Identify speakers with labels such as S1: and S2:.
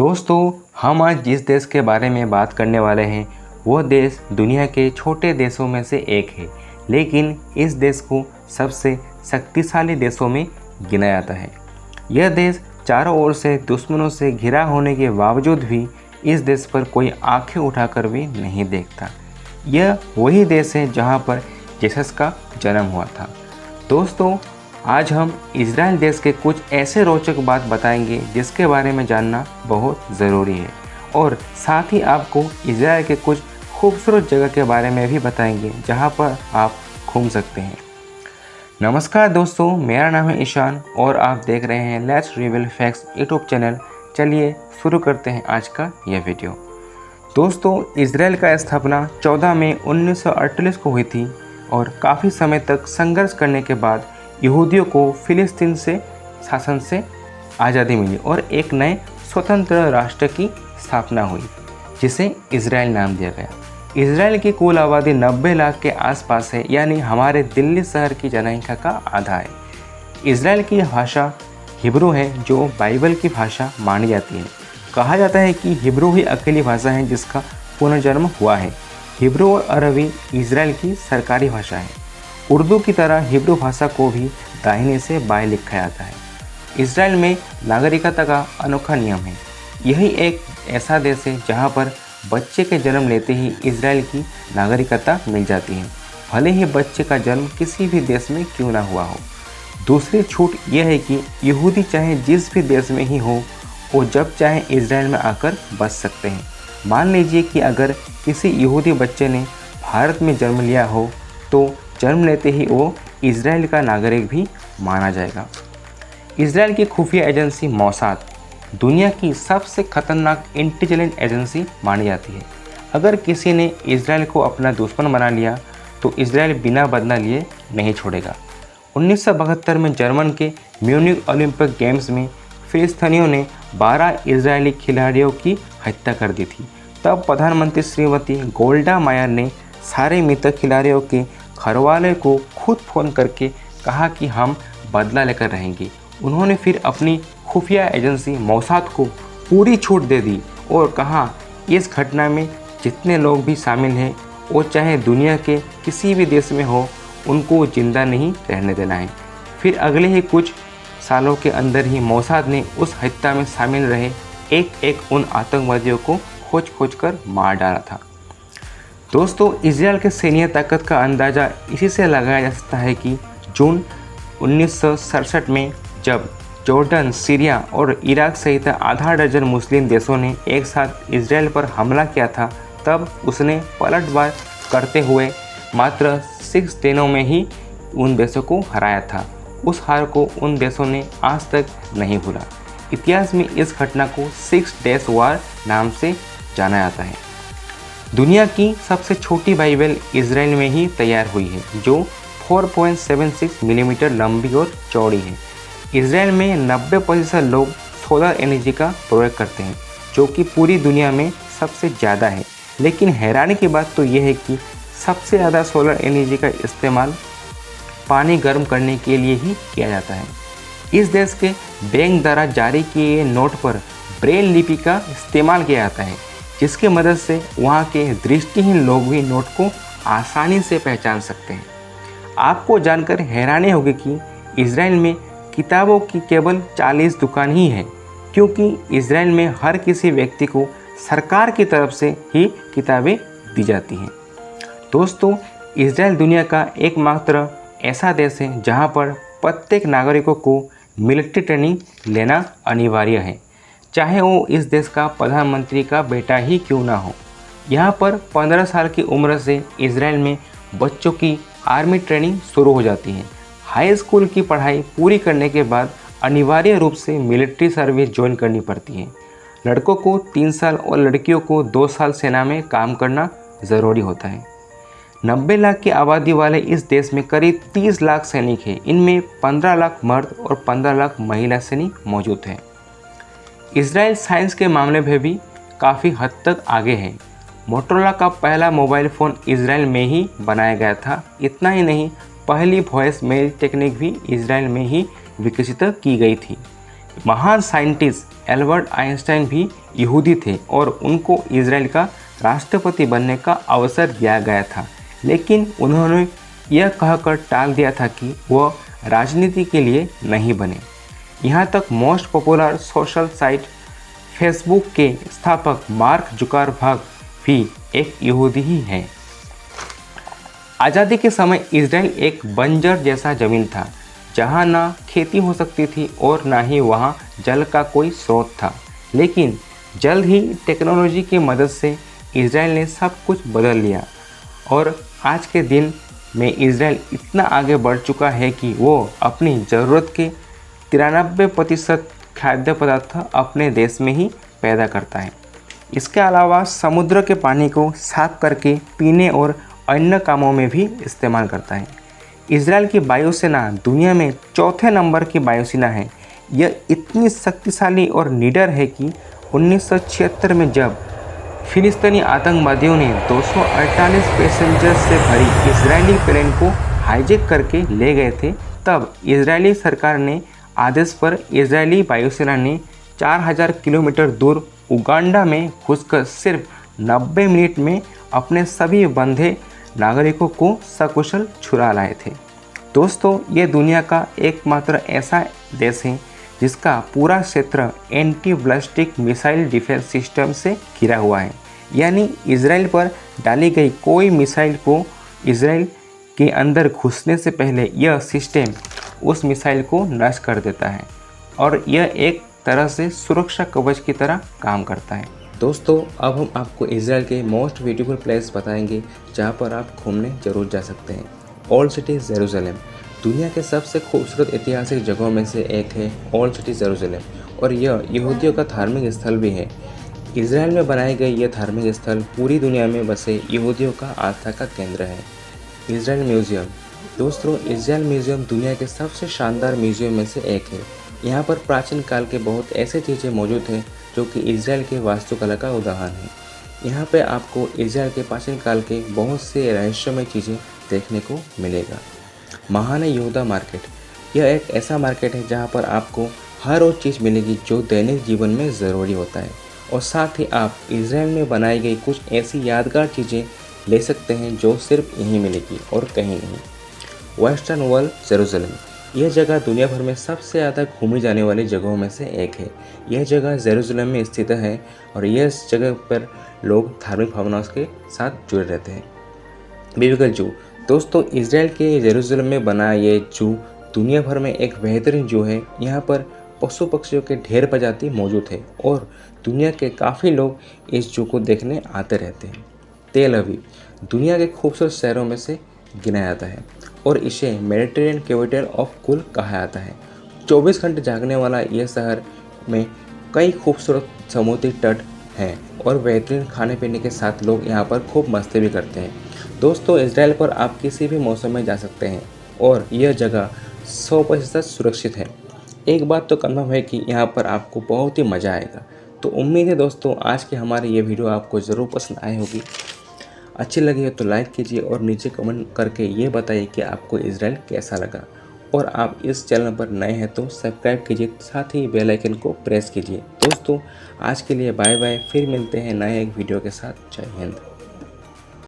S1: दोस्तों, हम आज जिस देश के बारे में बात करने वाले हैं वो देश दुनिया के छोटे देशों में से एक है, लेकिन इस देश को सबसे शक्तिशाली देशों में गिना जाता है। यह देश चारों ओर से दुश्मनों से घिरा होने के बावजूद भी इस देश पर कोई आंखें उठाकर भी नहीं देखता। यह वही देश है जहां पर जीसस का जन्म हुआ था। दोस्तों, आज हम इजराइल देश के कुछ ऐसे रोचक बात बताएंगे जिसके बारे में जानना बहुत ज़रूरी है, और साथ ही आपको इजराइल के कुछ खूबसूरत जगह के बारे में भी बताएंगे जहां पर आप घूम सकते हैं। नमस्कार दोस्तों, मेरा नाम है ईशान और आप देख रहे हैं let's reveal facts YouTube channel. चलिए शुरू करते हैं आज का यह वीडियो। दोस्तों, इजराइल का स्थापना 14 मई 1948 को हुई थी और काफ़ी समय तक संघर्ष करने के बाद यहूदियों को फिलिस्तीन से शासन से आज़ादी मिली और एक नए स्वतंत्र राष्ट्र की स्थापना हुई जिसे इजराइल नाम दिया गया। इजराइल की कुल आबादी 90 लाख के आसपास है, यानी हमारे दिल्ली शहर की जनसंख्या का आधा है। इजराइल की भाषा हिब्रू है जो बाइबल की भाषा मानी जाती है। कहा जाता है कि हिब्रू ही अकेली भाषा है जिसका पुनर्जन्म हुआ है। हिब्रू और अरबी इजराइल की सरकारी भाषा है। उर्दू की तरह हिब्रू भाषा को भी दाहिने से बाएं लिखा जाता है। इजराइल में नागरिकता का अनोखा नियम है। यही एक ऐसा देश है जहां पर बच्चे के जन्म लेते ही इजराइल की नागरिकता मिल जाती है, भले ही बच्चे का जन्म किसी भी देश में क्यों ना हुआ हो। दूसरी छूट यह है कि यहूदी चाहे जिस भी देश में ही हो, वो जब चाहे इजराइल में आकर बस सकते हैं। मान लीजिए कि अगर किसी यहूदी बच्चे ने भारत में जन्म लिया हो तो जन्म लेते ही वो इजराइल का नागरिक भी माना जाएगा। इजराइल की खुफिया एजेंसी मोसाद दुनिया की सबसे खतरनाक इंटेलिजेंस एजेंसी मानी जाती है। अगर किसी ने इजराइल को अपना दुश्मन बना लिया तो इजराइल बिना बदला लिए नहीं छोड़ेगा। 1972 में जर्मन के म्यूनिख ओलंपिक गेम्स में फिलिस्तीनियों ने 12 इजरायली खिलाड़ियों की हत्या कर दी थी। तब प्रधानमंत्री श्रीमती गोल्डा मायर ने सारे मृतक खिलाड़ियों के घरवाले को खुद फ़ोन करके कहा कि हम बदला लेकर रहेंगे। उन्होंने फिर अपनी खुफिया एजेंसी मोसाद को पूरी छूट दे दी और कहा इस घटना में जितने लोग भी शामिल हैं वो चाहे दुनिया के किसी भी देश में हो, उनको जिंदा नहीं रहने देना है। फिर अगले ही कुछ सालों के अंदर ही मोसाद ने उस हत्या में शामिल रहे एक उन आतंकवादियों को खोज कर मार डाला था। दोस्तों, इजराइल के सैन्य ताकत का अंदाज़ा इसी से लगाया जा सकता है कि जून 1967 में जब जॉर्डन, सीरिया और इराक सहित आधा दर्जन मुस्लिम देशों ने एक साथ इजराइल पर हमला किया था, तब उसने पलटवार करते हुए मात्र 6 दिनों में ही उन देशों को हराया था। उस हार को उन देशों ने आज तक नहीं भूला। इतिहास में इस घटना को 6 डेज वार नाम से जाना जाता है। दुनिया की सबसे छोटी बाइबल इजराइल में ही तैयार हुई है जो 4.76 मिलीमीटर लंबी और चौड़ी है। इजराइल में 90% लोग सोलर एनर्जी का प्रयोग करते हैं, जो कि पूरी दुनिया में सबसे ज़्यादा है। लेकिन हैरानी की बात तो यह है कि सबसे ज़्यादा सोलर एनर्जी का इस्तेमाल पानी गर्म करने के लिए ही किया जाता है। इस देश के बैंक द्वारा जारी किए गए नोट पर ब्रेल लिपि का इस्तेमाल किया जाता है, जिसकी मदद से वहाँ के दृष्टिहीन लोग भी नोट को आसानी से पहचान सकते हैं। आपको जानकर हैरानी होगी कि इजराइल में किताबों की केवल 40 दुकान ही है, क्योंकि इजराइल में हर किसी व्यक्ति को सरकार की तरफ से ही किताबें दी जाती हैं। दोस्तों, इजराइल दुनिया का एकमात्र ऐसा देश है जहाँ पर प्रत्येक नागरिकों को मिलिट्री ट्रेनिंग लेना अनिवार्य है, चाहे वो इस देश का प्रधानमंत्री का बेटा ही क्यों ना हो। यहाँ पर 15 साल की उम्र से इजराइल में बच्चों की आर्मी ट्रेनिंग शुरू हो जाती है। हाई स्कूल की पढ़ाई पूरी करने के बाद अनिवार्य रूप से मिलिट्री सर्विस ज्वाइन करनी पड़ती है। लड़कों को 3 साल और लड़कियों को 2 साल सेना में काम करना ज़रूरी होता है। 90 लाख की आबादी वाले इस देश में करीब 30 लाख सैनिक हैं। इनमें 15 लाख मर्द और 15 लाख महिला सैनिक मौजूद हैं। इजराइल साइंस के मामले में भी काफ़ी हद तक आगे है। मोटोरोला का पहला मोबाइल फ़ोन इजराइल में ही बनाया गया था। इतना ही नहीं, पहली वॉइस मेल टेक्निक भी इजराइल में ही विकसित की गई थी। महान साइंटिस्ट एल्बर्ट आइंस्टाइन भी यहूदी थे और उनको इजराइल का राष्ट्रपति बनने का अवसर दिया गया था, लेकिन उन्होंने यह कहकर टाल दिया था कि वह राजनीति के लिए नहीं बने। यहाँ तक most popular social site Facebook के स्थापक मार्क जुकरबर्ग भी एक यहूदी ही हैं। आज़ादी के समय इजराइल एक बंजर जैसा ज़मीन था, जहाँ ना खेती हो सकती थी और ना ही वहाँ जल का कोई स्रोत था। लेकिन जल्द ही टेक्नोलॉजी की मदद से इजराइल ने सब कुछ बदल लिया और आज के दिन में इजराइल इतना आगे बढ़ चुका है कि वो अपनी ज़रूरत के 93% खाद्य पदार्थ अपने देश में ही पैदा करता है। इसके अलावा समुद्र के पानी को साफ करके पीने और अन्य कामों में भी इस्तेमाल करता है। इजराइल की वायुसेना दुनिया में चौथे नंबर की वायुसेना है। यह इतनी शक्तिशाली और निडर है कि 1976 में जब फिलिस्तीनी आतंकवादियों ने 248 पैसेंजर से भरी इजरायली प्लेन को हाईजैक करके ले गए थे, तब इजरायली सरकार ने आदेश पर इजरायली वायुसेना ने 4000 किलोमीटर दूर उगांडा घुसकर सिर्फ 90 मिनट में अपने सभी बंधे नागरिकों को सकुशल छुड़ा लाए थे। दोस्तों, ये दुनिया का एकमात्र ऐसा देश है जिसका पूरा क्षेत्र anti ballistic missile defence system से घिरा हुआ है, यानी इजराइल पर डाली गई कोई मिसाइल को इजराइल के अंदर घुसने से पहले यह सिस्टम उस मिसाइल को नष्ट कर देता है और यह एक तरह से सुरक्षा कवच की तरह काम करता है। दोस्तों, अब हम आपको इजराइल के मोस्ट ब्यूटीफुल प्लेस बताएंगे जहां पर आप घूमने जरूर जा सकते हैं। ओल्ड सिटी जेरूसलम दुनिया के सबसे खूबसूरत ऐतिहासिक जगहों में से एक है ओल्ड सिटी जेरूसलम, और यह यहूदियों का धार्मिक स्थल भी है। इजराइल में बनाए गए यह धार्मिक स्थल पूरी दुनिया में बसे यहूदियों का आस्था का केंद्र है। इजराइल म्यूजियम दोस्तों, इजराइल म्यूजियम दुनिया के सबसे शानदार म्यूजियम में से एक है। यहाँ पर प्राचीन काल के बहुत ऐसे चीज़ें मौजूद हैं जो कि इजराइल के वास्तुकला का उदाहरण है। यहाँ पे आपको इजराइल के प्राचीन काल के बहुत से रहस्यमय चीज़ें देखने को मिलेगा। महान यहूदा मार्केट, यह एक ऐसा मार्केट है जहाँ पर आपको हर वो चीज़ मिलेगी जो दैनिक जीवन में ज़रूरी होता है, और साथ ही आप इजराइल में बनाई गई कुछ ऐसी यादगार चीज़ें ले सकते हैं जो सिर्फ यहीं मिलेगी और कहीं नहीं। वेस्टर्न वॉल जेरूसलम, यह जगह दुनिया भर में सबसे ज़्यादा घूमी जाने वाली जगहों में से एक है। यह जगह जेरूसलम में स्थित है और यह जगह पर लोग धार्मिक भावनाओं के साथ जुड़े रहते हैं। बिब्लिकल जू दोस्तों, इजराइल के जेरूसलम में बना ये जू दुनिया भर में एक बेहतरीन जू है। यहाँ पर पशु पक्षियों के ढेर प्रजाति मौजूद है और दुनिया के काफ़ी लोग इस जू को देखने आते रहते हैं। तेल अवीव दुनिया के खूबसूरत शहरों में से गिना जाता है और इसे मेडिटेरियन कैपिटल ऑफ कुल कहा जाता है। 24 घंटे जागने वाला यह शहर में कई खूबसूरत समुद्री तट हैं और बेहतरीन खाने पीने के साथ लोग यहाँ पर खूब मस्ती भी करते हैं। दोस्तों, इजराइल पर आप किसी भी मौसम में जा सकते हैं और यह जगह 100% सुरक्षित है। एक बात तो कन्फर्म है कि यहाँ पर आपको बहुत ही मज़ा आएगा। तो उम्मीद है दोस्तों, आज की हमारी ये वीडियो आपको ज़रूर पसंद आई होगी। अच्छी लगी हो तो लाइक कीजिए और नीचे कमेंट करके ये बताइए कि आपको इजराइल कैसा लगा, और आप इस चैनल पर नए हैं तो सब्सक्राइब कीजिए, साथ ही बेल आइकन को प्रेस कीजिए। दोस्तों, आज के लिए बाय बाय, फिर मिलते हैं नए एक वीडियो के साथ। जय हिंद।